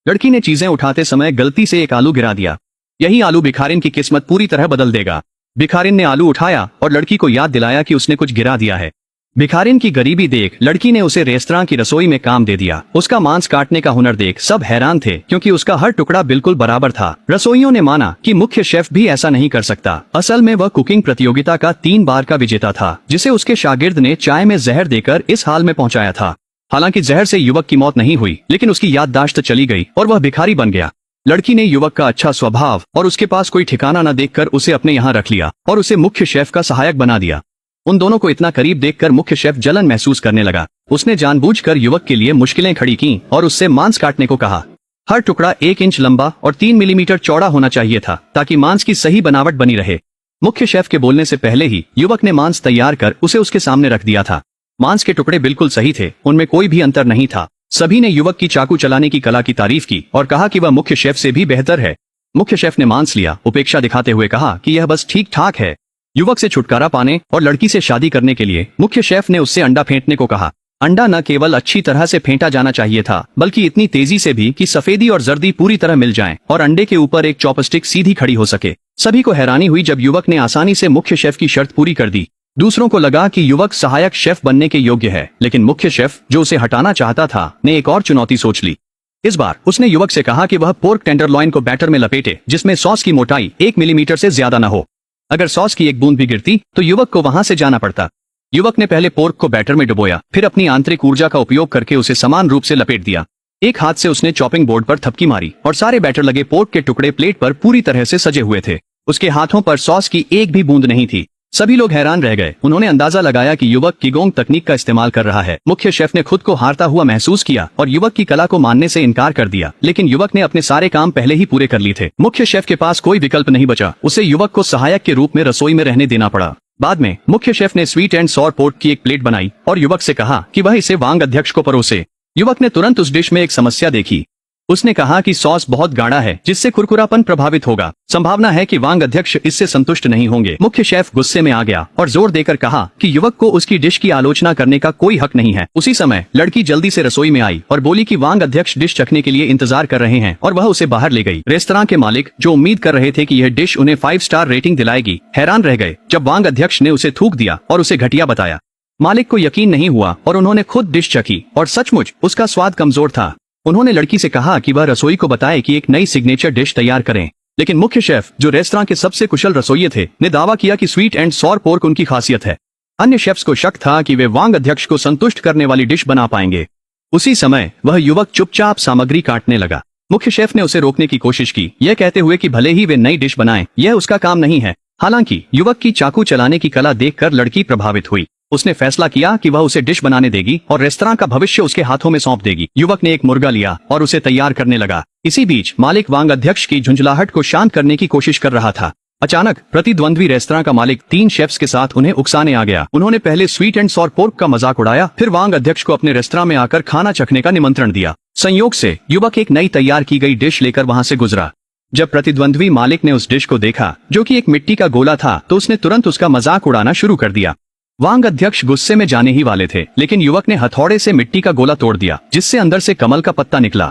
लड़की ने चीजें उठाते समय गलती से एक आलू गिरा दिया। यही आलू भिखारिन की किस्मत पूरी तरह बदल देगा। भिखारिन ने आलू उठाया और लड़की को याद दिलाया कि उसने कुछ गिरा दिया है। भिखारिन की गरीबी देख लड़की ने उसे रेस्तरां की रसोई में काम दे दिया। उसका मांस काटने का हुनर देख सब हैरान थे, क्योंकि उसका हर टुकड़ा बिल्कुल बराबर था। रसोइयों ने माना कि मुख्य शेफ भी ऐसा नहीं कर सकता। असल में वह कुकिंग प्रतियोगिता का 3 बार का विजेता था, जिसे उसके शागिर्द ने चाय में जहर देकर इस हाल में पहुंचाया था। हालांकि जहर से युवक की मौत नहीं हुई, लेकिन उसकी याददाश्त चली गई और वह भिखारी बन गया। लड़की ने युवक का अच्छा स्वभाव और उसके पास कोई ठिकाना न देखकर उसे अपने यहाँ रख लिया और उसे मुख्य शेफ का सहायक बना दिया। उन दोनों को इतना करीब देखकर मुख्य शेफ जलन महसूस करने लगा। उसने जानबूझकर युवक के लिए मुश्किलें खड़ी की और उससे मांस काटने को कहा। हर टुकड़ा 1 इंच लंबा और 3 मिलीमीटर चौड़ा होना चाहिए था, ताकि मांस की सही बनावट बनी रहे। मुख्य शेफ के बोलने से पहले ही युवक ने मांस तैयार कर उसे उसके सामने रख दिया था। मांस के टुकड़े बिल्कुल सही थे, उनमें कोई भी अंतर नहीं था। सभी ने युवक की चाकू चलाने की कला की तारीफ की और कहा कि वह मुख्य शेफ से भी बेहतर है। मुख्य शेफ ने मांस लिया, उपेक्षा दिखाते हुए कहा कि यह बस ठीक ठाक है। युवक से छुटकारा पाने और लड़की से शादी करने के लिए मुख्य शेफ ने उससे अंडा फेंटने को कहा। अंडा न केवल अच्छी तरह से फेंटा जाना चाहिए था, बल्कि इतनी तेजी से भी कि सफेदी और जर्दी पूरी तरह मिल जाएं और अंडे के ऊपर एक चॉपस्टिक सीधी खड़ी हो सके। सभी को हैरानी हुई जब युवक ने आसानी से मुख्य शेफ की शर्त पूरी कर दी। दूसरों को लगा कि युवक सहायक शेफ बनने के योग्य है, लेकिन मुख्य शेफ, जो उसे हटाना चाहता था, ने एक और चुनौती सोच ली। इस बार उसने युवक से कहा कि वह पोर्क टेंडरलॉइन को बैटर में लपेटे, जिसमें सॉस की मोटाई 1 मिलीमीटर से ज्यादा न हो। अगर सॉस की एक बूंद भी गिरती तो युवक को वहां से जाना पड़ता। युवक ने पहले पोर्क को बैटर में डुबोया, फिर अपनी आंतरिक ऊर्जा का उपयोग करके उसे समान रूप से लपेट दिया। एक हाथ से उसने चॉपिंग बोर्ड पर थपकी मारी और सारे बैटर लगे पोर्क के टुकड़े प्लेट पर पूरी तरह से सजे हुए थे। उसके हाथों पर सॉस की एक भी बूंद नहीं थी। सभी लोग हैरान रह गए। उन्होंने अंदाजा लगाया कि युवक कीगोंग तकनीक का इस्तेमाल कर रहा है। मुख्य शेफ ने खुद को हारता हुआ महसूस किया और युवक की कला को मानने से इनकार कर दिया, लेकिन युवक ने अपने सारे काम पहले ही पूरे कर लिए थे। मुख्य शेफ के पास कोई विकल्प नहीं बचा। उसे युवक को सहायक के रूप में रसोई में रहने देना पड़ा। बाद में मुख्य शेफ ने स्वीट एंड सॉर पोर्क की एक प्लेट बनाई और युवक से कहा कि वह इसे वांग अध्यक्ष को परोसे। युवक ने तुरंत उस डिश में एक समस्या देखी। उसने कहा कि सॉस बहुत गाढ़ा है, जिससे कुरकुरापन प्रभावित होगा। संभावना है कि वांग अध्यक्ष इससे संतुष्ट नहीं होंगे। मुख्य शेफ गुस्से में आ गया और जोर देकर कहा कि युवक को उसकी डिश की आलोचना करने का कोई हक नहीं है। उसी समय लड़की जल्दी से रसोई में आई और बोली कि वांग अध्यक्ष डिश चखने के लिए इंतजार कर रहे हैं, और वह उसे बाहर ले गई। रेस्तरां के मालिक, जो उम्मीद कर रहे थे कि यह डिश उन्हें 5 स्टार रेटिंग दिलाएगी, हैरान रह गए जब वांग अध्यक्ष ने उसे थूक दिया और उसे घटिया बताया। मालिक को यकीन नहीं हुआ और उन्होंने खुद डिश चखी और सचमुच उसका स्वाद कमजोर था। उन्होंने लड़की से कहा कि वह रसोई को बताए कि एक नई सिग्नेचर डिश तैयार करें, लेकिन मुख्य शेफ, जो रेस्तरां के सबसे कुशल रसोइये थे, ने दावा किया कि स्वीट एंड सॉर पोर्क उनकी खासियत है। अन्य शेफ्स को शक था कि वे वांग अध्यक्ष को संतुष्ट करने वाली डिश बना पाएंगे। उसी समय वह युवक चुपचाप सामग्री काटने लगा। मुख्य शेफ ने उसे रोकने की कोशिश की, यह कहते हुए कि भले ही वे नई डिश बनाएं, यह उसका काम नहीं है। हालांकि युवक की चाकू चलाने की कला देखकर लड़की प्रभावित हुई। उसने फैसला किया कि वह उसे डिश बनाने देगी और रेस्तरां का भविष्य उसके हाथों में सौंप देगी। युवक ने एक मुर्गा लिया और उसे तैयार करने लगा। इसी बीच मालिक वांग अध्यक्ष की झुंझलाहट को शांत करने की कोशिश कर रहा था। अचानक प्रतिद्वंद्वी रेस्तरां का मालिक 3 शेफ्स के साथ उन्हें उकसाने आ गया। उन्होंने पहले स्वीट एंड सॉर पोर्क का मजाक उड़ाया, फिर वांग अध्यक्ष को अपने रेस्तरां में आकर खाना चखने का निमंत्रण दिया। संयोग से युवक एक नई तैयार की गई डिश लेकर वहां से गुजरा। जब प्रतिद्वंद्वी मालिक ने उस डिश को देखा, जो कि एक मिट्टी का गोला था, तो उसने तुरंत उसका मजाक उड़ाना शुरू कर दिया। वांग अध्यक्ष गुस्से में जाने ही वाले थे, लेकिन युवक ने हथौड़े से मिट्टी का गोला तोड़ दिया, जिससे अंदर से कमल का पत्ता निकला।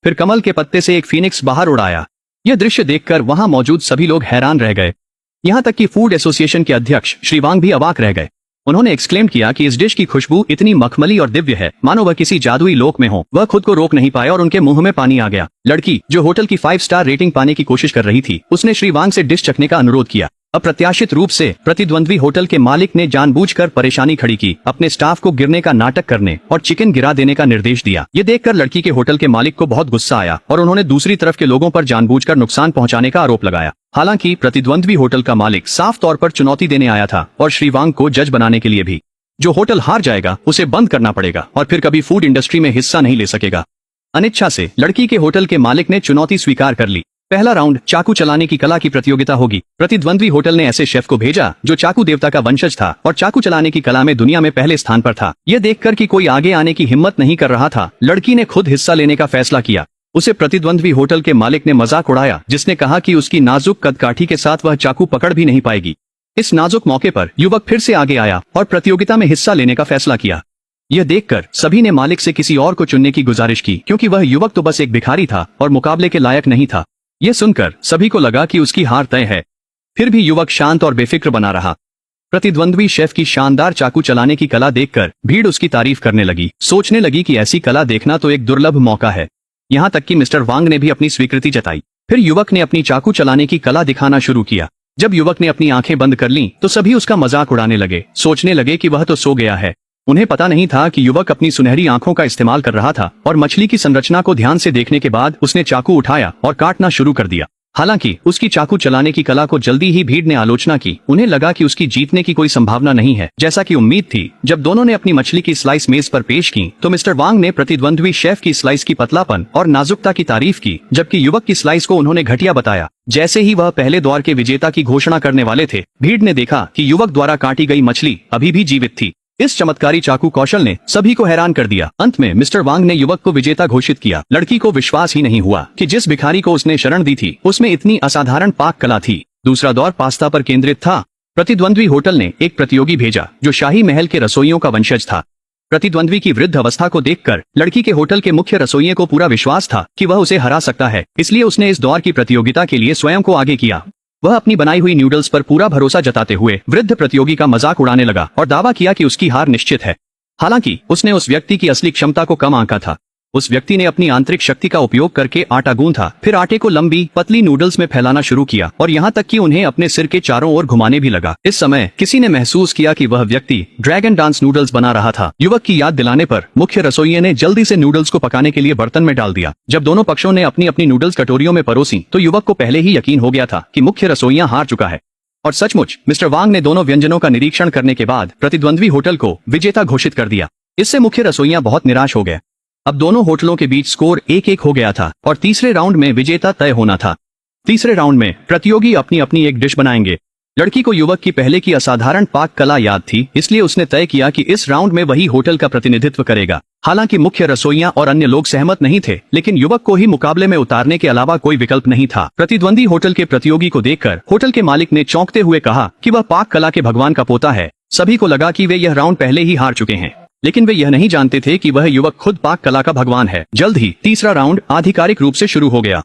फिर कमल के पत्ते से एक फीनिक्स बाहर उड़ आया। यह दृश्य देखकर वहां मौजूद सभी लोग हैरान रह गए। यहाँ तक कि फूड एसोसिएशन के अध्यक्ष श्री वांग भी अवाक रह गए। उन्होंने एक्सक्लेम किया कि इस डिश की खुशबू इतनी मखमली और दिव्य है, मानो वह किसी जादुई लोक में हो। वह खुद को रोक नहीं पाए और उनके मुंह में पानी आ गया। लड़की, जो होटल की 5 स्टार रेटिंग पाने की कोशिश कर रही थी, उसने श्री वांग से डिश चखने का अनुरोध किया। अप्रत्याशित रूप से प्रतिद्वंद्वी होटल के मालिक ने जानबूझकर परेशानी खड़ी की, अपने स्टाफ को गिरने का नाटक करने और चिकन गिरा देने का निर्देश दिया। ये देखकर लड़की के होटल के मालिक को बहुत गुस्सा आया और उन्होंने दूसरी तरफ के लोगों पर जानबूझकर नुकसान पहुंचाने का आरोप लगाया। हालांकि प्रतिद्वंद्वी होटल का मालिक साफ तौर पर चुनौती देने आया था और श्री वांग को जज बनाने के लिए भी। जो होटल हार जाएगा उसे बंद करना पड़ेगा और फिर कभी फूड इंडस्ट्री में हिस्सा नहीं ले सकेगा। अनिच्छा से लड़की के होटल के मालिक ने चुनौती स्वीकार कर ली। पहला राउंड चाकू चलाने की कला की प्रतियोगिता होगी। प्रतिद्वंद्वी होटल ने ऐसे शेफ को भेजा जो चाकू देवता का वंशज था और चाकू चलाने की कला में दुनिया में पहले स्थान पर था। यह देखकर कि कोई आगे आने की हिम्मत नहीं कर रहा था, लड़की ने खुद हिस्सा लेने का फैसला किया। उसे प्रतिद्वंद्वी होटल के मालिक ने मजाक उड़ाया, जिसने कहा कि उसकी नाजुक कदकाठी के साथ वह चाकू पकड़ भी नहीं पाएगी। इस नाजुक मौके पर युवक फिर से आगे आया और प्रतियोगिता में हिस्सा लेने का फैसला किया। यह देखकर सभी ने मालिक से किसी और को चुनने की गुजारिश की, क्योंकि वह युवक तो बस एक भिखारी था और मुकाबले के लायक नहीं था। यह सुनकर सभी को लगा कि उसकी हार तय है। फिर भी युवक शांत और बेफिक्र बना रहा। प्रतिद्वंद्वी शेफ की शानदार चाकू चलाने की कला देखकर भीड़ उसकी तारीफ करने लगी, सोचने लगी कि ऐसी कला देखना तो एक दुर्लभ मौका है। यहाँ तक कि मिस्टर वांग ने भी अपनी स्वीकृति जताई। फिर युवक ने अपनी चाकू चलाने की कला दिखाना शुरू किया। जब युवक ने अपनी आंखें बंद कर लीं, तो सभी उसका मजाक उड़ाने लगे, सोचने लगे कि वह तो सो गया है। उन्हें पता नहीं था कि युवक अपनी सुनहरी आंखों का इस्तेमाल कर रहा था और मछली की संरचना को ध्यान से देखने के बाद उसने चाकू उठाया और काटना शुरू कर दिया। हालांकि उसकी चाकू चलाने की कला को जल्दी ही भीड़ ने आलोचना की। उन्हें लगा कि उसकी जीतने की कोई संभावना नहीं है, जैसा कि उम्मीद थी। जब दोनों ने अपनी मछली की स्लाइस मेज पर पेश की, तो मिस्टर वांग ने प्रतिद्वंद्वी शेफ की स्लाइस की पतलापन और नाजुकता की तारीफ की, जबकि युवक की स्लाइस को उन्होंने घटिया बताया। जैसे ही वह पहले दौर के विजेता की घोषणा करने वाले थे, भीड़ ने देखा कि युवक द्वारा काटी गई मछली अभी भी जीवित थी। इस चमत्कारी चाकू कौशल ने सभी को हैरान कर दिया। अंत में मिस्टर वांग ने युवक को विजेता घोषित किया। लड़की को विश्वास ही नहीं हुआ कि जिस भिखारी को उसने शरण दी थी, उसमें इतनी असाधारण पाक कला थी। दूसरा दौर पास्ता पर केंद्रित था। प्रतिद्वंद्वी होटल ने एक प्रतियोगी भेजा जो शाही महल के रसोइयों का वंशज था। प्रतिद्वंद्वी की वृद्ध अवस्था को देखकर लड़की के होटल के मुख्य रसोइये को पूरा विश्वास था कि वह उसे हरा सकता है, इसलिए उसने इस दौर की प्रतियोगिता के लिए स्वयं को आगे किया। वह अपनी बनाई हुई नूडल्स पर पूरा भरोसा जताते हुए वृद्ध प्रतियोगी का मजाक उड़ाने लगा और दावा किया कि उसकी हार निश्चित है। हालांकि उसने उस व्यक्ति की असली क्षमता को कम आंका था। उस व्यक्ति ने अपनी आंतरिक शक्ति का उपयोग करके आटा गूंथा, फिर आटे को लंबी पतली नूडल्स में फैलाना शुरू किया और यहाँ तक कि उन्हें अपने सिर के चारों ओर घुमाने भी लगा। इस समय किसी ने महसूस किया कि वह व्यक्ति ड्रैगन डांस नूडल्स बना रहा था। युवक की याद दिलाने पर मुख्य रसोइये ने जल्दी से नूडल्स को पकाने के लिए बर्तन में डाल दिया। जब दोनों पक्षों ने अपनी अपनी नूडल्स कटोरियों में परोसी, तो युवक को पहले ही यकीन हो गया था कि मुख्य रसोइया हार चुका है। और सचमुच मिस्टर वांग ने दोनों व्यंजनों का निरीक्षण करने के बाद प्रतिद्वंद्वी होटल को विजेता घोषित कर दिया। इससे मुख्य रसोइया बहुत निराश हो गए। अब दोनों होटलों के बीच स्कोर 1-1 हो गया था और तीसरे राउंड में विजेता तय होना था। तीसरे राउंड में प्रतियोगी अपनी अपनी एक डिश बनाएंगे। लड़की को युवक की पहले की असाधारण पाक कला याद थी, इसलिए उसने तय किया कि इस राउंड में वही होटल का प्रतिनिधित्व करेगा। हालांकि मुख्य रसोइया और अन्य लोग सहमत नहीं थे, लेकिन युवक को ही मुकाबले में उतारने के अलावा कोई विकल्प नहीं था। प्रतिद्वंदी होटल के प्रतियोगी को देखकर होटल के मालिक ने चौंकते हुए कहा कि वह पाक कला के भगवान का पोता है। सभी को लगा कि वे यह राउंड पहले ही हार चुके हैं, लेकिन वे यह नहीं जानते थे कि वह युवक खुद पाक कला का भगवान है। जल्द ही तीसरा राउंड आधिकारिक रूप से शुरू हो गया।